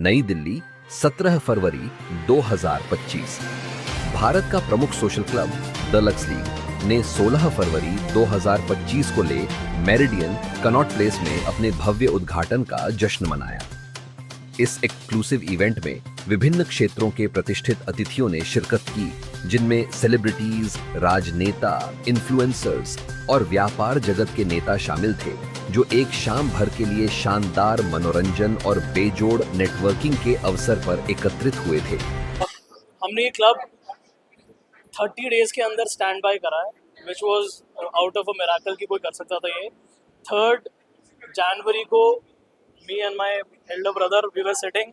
नई दिल्ली 17 फरवरी 2025। भारत का प्रमुख social club the lux league ने 16 फरवरी 2025 को ले मेरिडियन कनॉट प्लेस में अपने भव्य उद्घाटन का जश्न मनाया। इस एक्सक्लूसिव इवेंट में विभिन्न क्षेत्रों के प्रतिष्ठित अतिथियों ने शिरकत की, जिनमें सेलिब्रिटीज, राजनेता, इन्फ्लुएंसर्स और व्यापार जगत के नेता शामिल थे, जो एक शाम भर के लिए शानदार मनोरंजन और बेजोड़ नेटवर्किंग के अवसर पर एकत्रित हुए थे। हमने ये क्लब 30 डेज के अंदर स्टैंड बाय करा है, which was out of a miracle कि कोई कर सकता था। ये 3 जनवरी को me and my elder brother we were sitting,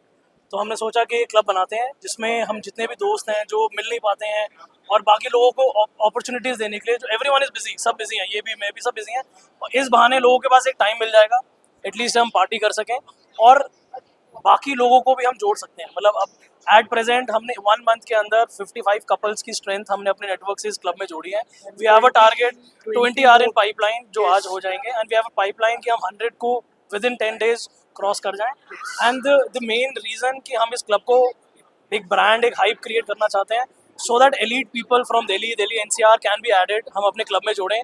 तो हमने सोचा कि ये क्लब बनाते हैं जिसमें हम जितने भी दोस्त हैं जो मिल नहीं पाते हैं और बाकी लोगों को अपॉर्चुनिटीज़ देने के लिए, जो एवरीवन इज़ बिजी, सब बिजी हैं, ये भी मैं भी, सब बिजी हैं, और इस बहाने लोगों के पास एक टाइम मिल जाएगा एटलीस्ट हम पार्टी कर सकें और बाकी लोगों को भी हम जोड़ सकते हैं। मतलब अब एट प्रेजेंट हमने 1 मंथ के अंदर 55 कपल्स की स्ट्रेंथ हमने अपने नेटवर्क से इस क्लब में जोड़ी है। We have a target 20 are in pipeline, जो आज हो जाएंगे, and we have a pipeline कि हम 100 को विद इन 10 डेज क्रॉस कर जाएं। एंड द मेन रीज़न कि हम इस क्लब को एक ब्रांड, एक हाइप क्रिएट करना चाहते हैं, so that elite people from Delhi NCR can be added, हम अपने क्लब में जोड़ें।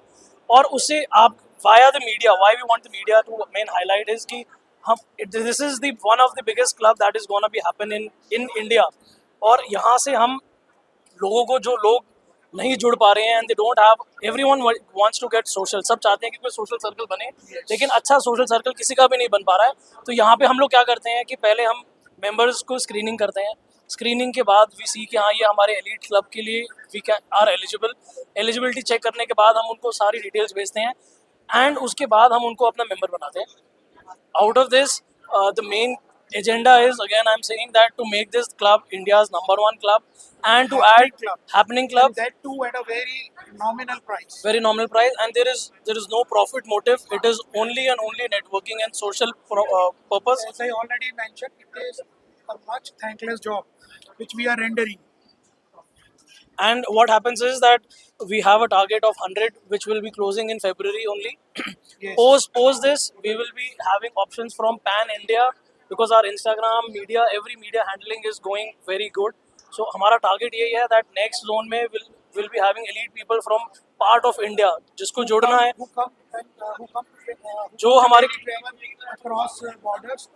और उससे आप via the media, why we want the media to main highlight is कि हम this is the one of the biggest club that is gonna be happen in India. और यहाँ से हम लोगों को, जो लोग नहीं जुड़ पा रहे हैं and they don't have, everyone wants to get social, सब चाहते हैं कि कोई सोशल सर्कल बने, लेकिन अच्छा सोशल सर्कल किसी का भी नहीं बन पा रहा है। तो यहाँ पे हम लोग क्या करते हैं कि पहले हम मेंबर्स को स्क्रीनिंग करते हैं, स्क्रीनिंग के बाद वी सी कि हाँ ये हमारे एलीट क्लब के लिए we can are eligible. Eligibility check करने के बाद हम उनको सारी डिटेल्स भेजते हैं एंड उसके बाद हम उनको अपना मेंबर बनाते हैं। Out of this, the main agenda is, again I'm saying, that to make this club India's #1 club and to add happening club, And that too at a very nominal price. very nominal price, and there is no profit motive. It is only and only networking and social purpose. As I already mentioned, it is a much thankless job which we are rendering. And what happens is that we have a target of 100 which will be closing in February only. Yes. Post this we will be having options from pan India, because our Instagram media, every media handling is going very good. So हमारा target यही है that next zone में will be having elite people from part of India, जिसको जोड़ना है, Who come जो हमारे travel across borders.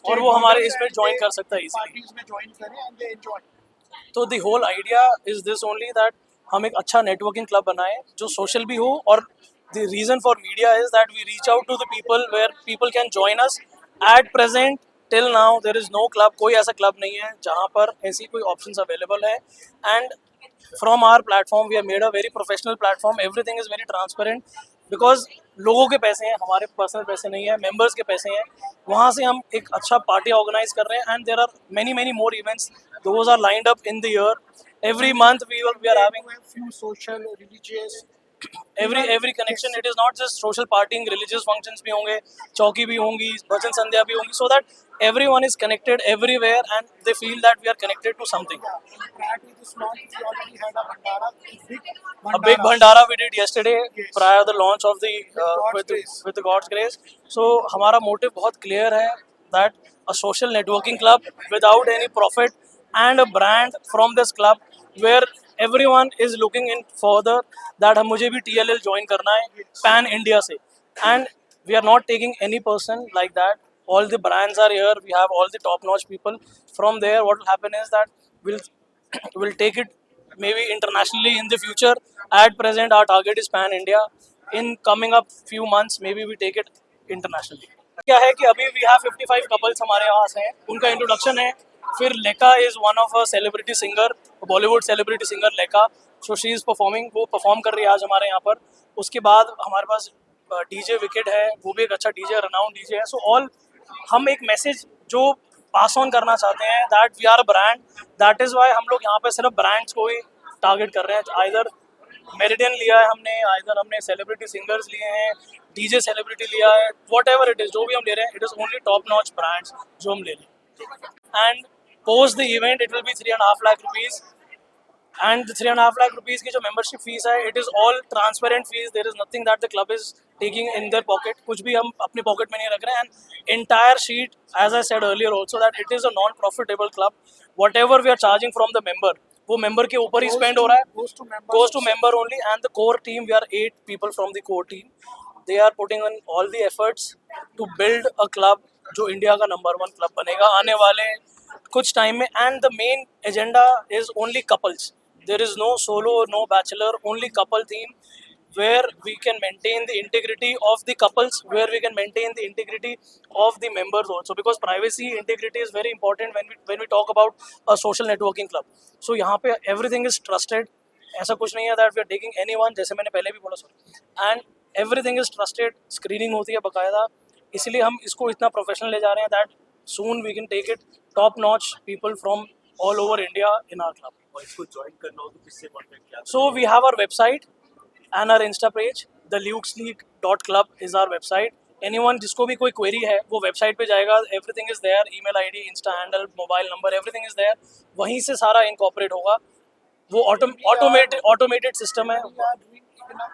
और वो हमारे इसमें ज्वाइन कर सकता है easily. Parties में join करें and they enjoy. तो the whole idea is this only, that हम एक अच्छा नेटवर्किंग क्लब बनाएं जो सोशल भी हो, और the reason for media is that we reach out to the people where people can join us. At present till now there is no club, कोई ऐसा क्लब नहीं है जहाँ पर ऐसी कोई ऑप्शंस अवेलेबल है। And from our platform we have made a very professional platform, everything is very transparent, because लोगों के पैसे हैं, हमारे पर्सनल पैसे नहीं है, मेंबर्स के पैसे हैं। वहाँ से हम एक अच्छा पार्टी ऑर्गेनाइज कर रहे हैं and there are many more events, those are lined up in the year. Every month we are having few social, religious. every connection. It is not just social partying, religious functions भी होंगे, चौकी भी होंगी, भजन संध्या भी होंगी, so that everyone is connected everywhere and they feel that we are connected to something. Prior to this launch, we already had a bhandara, A big bhandara we did yesterday, Yes. prior the launch of the God's grace. with the God's grace. So हमारा motive बहुत clear है, that a social networking club without any profit and a brand from this club where everyone is looking in further that मुझे भी TLL join करना है pan India से, and we are not taking any person like that. All the brands are here, we have all the top notch people. From there what will happen is that we'll take it maybe internationally in the future. At present our target is pan India. In coming up few months maybe we take it internationally. क्या है कि अभी we have 55 couples हमारे पास हैं, उनका introduction है। फिर लेका is one of a celebrity singer, Bollywood celebrity singer लेका, सो शी इज़ परफॉर्मिंग, वो परफॉर्म कर रही है आज हमारे यहाँ पर। उसके बाद हमारे पास डीजे विकेट है, वो भी एक अच्छा डीजे, रनाउंड डीजे है। सो ऑल हम एक मैसेज जो पास ऑन करना चाहते हैं, that we are a brand, that is why हम लोग यहाँ पे सिर्फ ब्रांड्स को ही टारगेट कर रहे हैं। आइदर मेरिडियन लिया है हमने, आइदर हमने सेलिब्रिटी सिंगर्स लिए हैं, डीजे सेलिब्रिटी लिया है, वॉट एवर इट इज़, जो भी हम ले रहे हैं, it is only top notch brands जो हम ले रहे हैं। And post the event it will be 3.5 lakh rupees And the 3.5 lakh rupees की जो membership fees है, it is all transparent fees. There is nothing that the club is taking in their pocket. कुछ भी हम अपनी pocket में नहीं रख रहे हैं. And entire sheet, as I said earlier also, that it is a non-profitable club. Whatever we are charging from the member, वो member के ऊपर ही spend हो रहा है. Goes to member only. And the core team, we are 8 people from the core team. They are putting on all the efforts to build a club जो India का number 1 club बनेगा आने वाले कुछ टाइम में. And the main agenda is only couples. There is no solo, no bachelor, only couple theme, where we can maintain the integrity of the couples, where we can maintain the integrity of the members also, because privacy integrity is very important when we talk about a social networking club. So यहाँ पे everything is trusted. ऐसा कुछ नहीं है that we are taking anyone, जैसे मैंने पहले भी बोला sir, and everything is trusted. Screening होती है बकायदा, इसलिए हम इसको इतना प्रोफेशनल ले जा रहे हैं that soon we can take it top notch people from all over India in our club. और इसको ज्वाइन करना हो तो किससे कांटेक्ट किया? So we have our website and our Insta page. The lukesleague.club is our website. Anyone जिसको भी कोई query है वो website पे जाएगा. Everything is there. Email ID, Insta handle, mobile number, everything is there. वहीं से सारा incorporate होगा. वो automated system है. We are doing it in a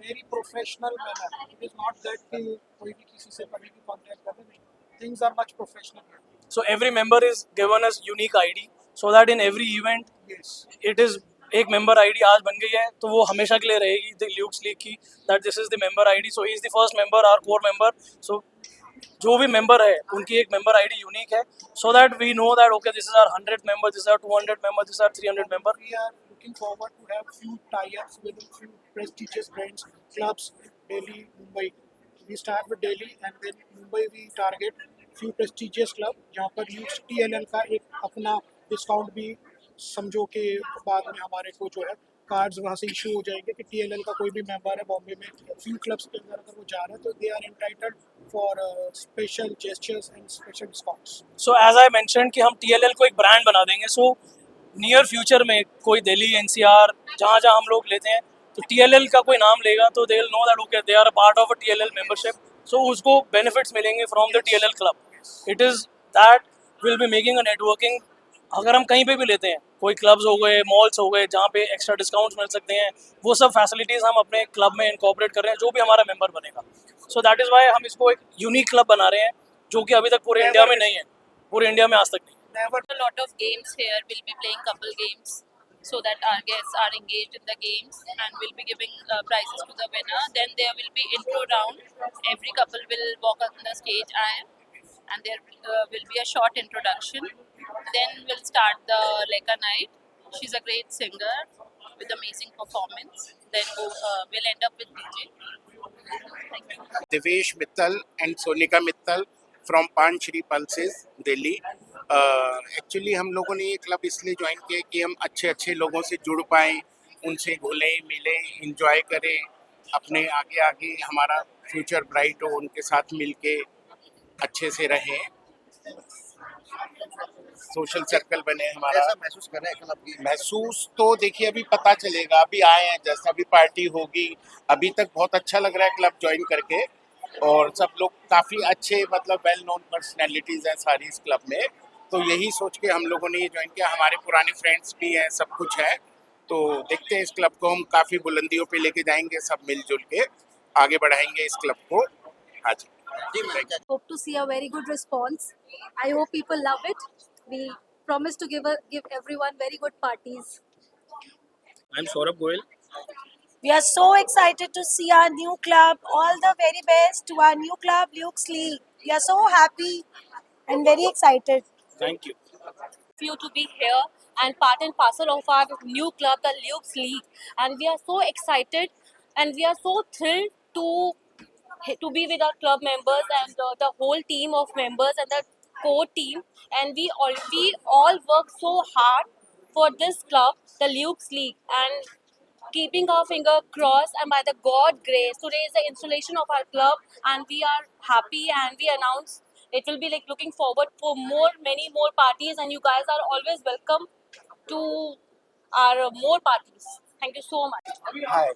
very professional manner. It is not that कि कोई भी किसी से कभी भी contact कर रहे. Things are much professional here. So every member is given us unique ID, so that in every event Yes. it is एक member ID आज बन गई है तो वो हमेशा के लिए रहेगी the Lukes League की, that this is the member ID. So he is the first member, our core member. So जो भी member है उनकी एक member ID unique है, so that we know that okay, this is our 100th member, this is our 200 member, this is our 300 member. We are looking forward to have few tie-ups with a few prestigious brands, clubs, Delhi, Mumbai. We start with Delhi and then Mumbai we target few prestigious club जहाँ पर Lukes TLL का एक अपना discount भी समझो कि बाद में हमारे को जो है कार्ड्स वहाँ से इशू हो जाएंगे कि TLL का कोई भी मेंबर है बॉम्बे में फ्यू क्लब्स के अंदर अगर वो जा रहे हैं तो they are entitled for special gestures and special discounts. So as I mentioned कि हम TLL को एक ब्रांड बना देंगे. So नियर फ्यूचर में कोई दिल्ली NCR जहाँ जहाँ हम लोग लेते हैं तो TLL का कोई नाम लेगा तो they will know that okay they are a part of a TLL membership. So उसको बेनिफिट्स मिलेंगे from the TLL club. It is that will be making a networking. अगर हम कहीं पे भी लेते हैं, कोई क्लब्स हो गए, मॉल्स हो गए, जहाँ पे एक्स्ट्रा डिस्काउंट्स मिल सकते हैं, वो सब फैसिलिटीज़ हम अपने क्लब में इनकॉर्पोरेट कर रहे हैं जो भी हमारा मेंबर बनेगा. सो दैट इज़ वाई हम इसको एक यूनिक क्लब बना रहे हैं जो कि अभी तक पूरे इंडिया में नहीं है, पूरे इंडिया में आज तक नहीं. Never. A lot of games here. We'll be playing couple games so that our guests are engaged in the games, and we'll be giving prizes to the winner. Then there will be intro round. Every couple will walk on the stage and there will be a short introduction. Then we'll start the Leka night. She's a great singer with amazing performance. Then we'll end up with DJ. Thank you. Devesh Mittal and Sonika Mittal from Pan Shri Pulses, Delhi. Actually हम लोगों ने ये club इसलिए join किया कि हम अच्छे अच्छे लोगों से जुड़ पाएँ, उनसे घुलें मिलें, इंजॉय करें, अपने आगे आगे हमारा फ्यूचर ब्राइट हो, उनके साथ मिलके अच्छे से रहें, सोशल सर्कल बने हमारा. कैसा महसूस कर रहे हैं क्लब की? महसूस तो देखिए अभी पता चलेगा, अभी आए हैं, जैसा भी पार्टी होगी. अभी तक बहुत अच्छा लग रहा है क्लब ज्वाइन करके, और सब लोग काफ़ी अच्छे मतलब वेल नोन पर्सनैलिटीज़ हैं सारी इस क्लब में. तो यही सोच के हम लोगों ने ये ज्वाइन किया. हमारे पुराने फ्रेंड्स भी हैं, सब कुछ है. तो देखते हैं इस क्लब को हम काफ़ी बुलंदियों पे लेके जाएंगे, सब मिलजुल के आगे बढ़ाएंगे इस क्लब को. हाँ जी. Hope to see a very good response. I hope people love it. We promise to give everyone very good parties. I'm Saurabh Goyal. We are so excited to see our new club. All the very best to our new club, Lukes League. We are so happy and very excited. Thank you. You to be here and part and parcel of our new club, the Lukes League, and we are so excited and we are so thrilled to be with our club members and the whole team of members and the core team, and we all work so hard for this club, the Lukes League, and keeping our finger crossed, and by the God grace, today is the installation of our club, and we are happy, and we announce it will be like looking forward for many more parties, and you guys are always welcome to our more parties. Thank you so much. Hi,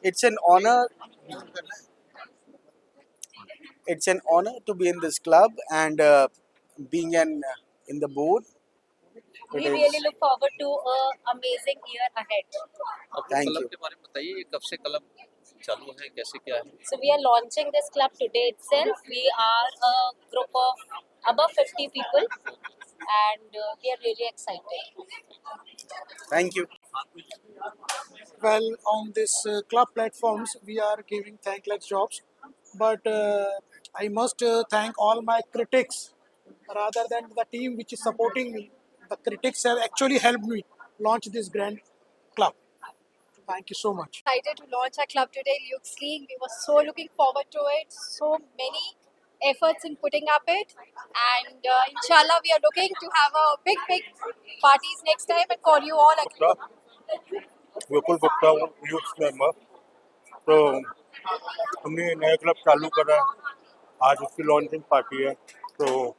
it's an honor. It's an honor to be in this club and being in the board. We It is- really look forward to a amazing year ahead. अब Thank club you. के बारे में बताइए, ये कब से club चालू है, कैसे क्या है? So we are launching this club today itself. We are a group of above 50 people, and we are really excited. Thank you. Well, on this club platforms, we are giving thankless jobs, but I must thank all my critics rather than the team which is supporting me. The critics have actually helped me launch this grand club. Thank you so much. Excited to launch our club today, Luke's League. We were so looking forward to it. So many efforts in putting up it, and inshallah, we are looking to have a big parties next time and call you all again. Vipul Gupta youth member. तो हमने नया club चालू करा, आज उसकी launching party है। तो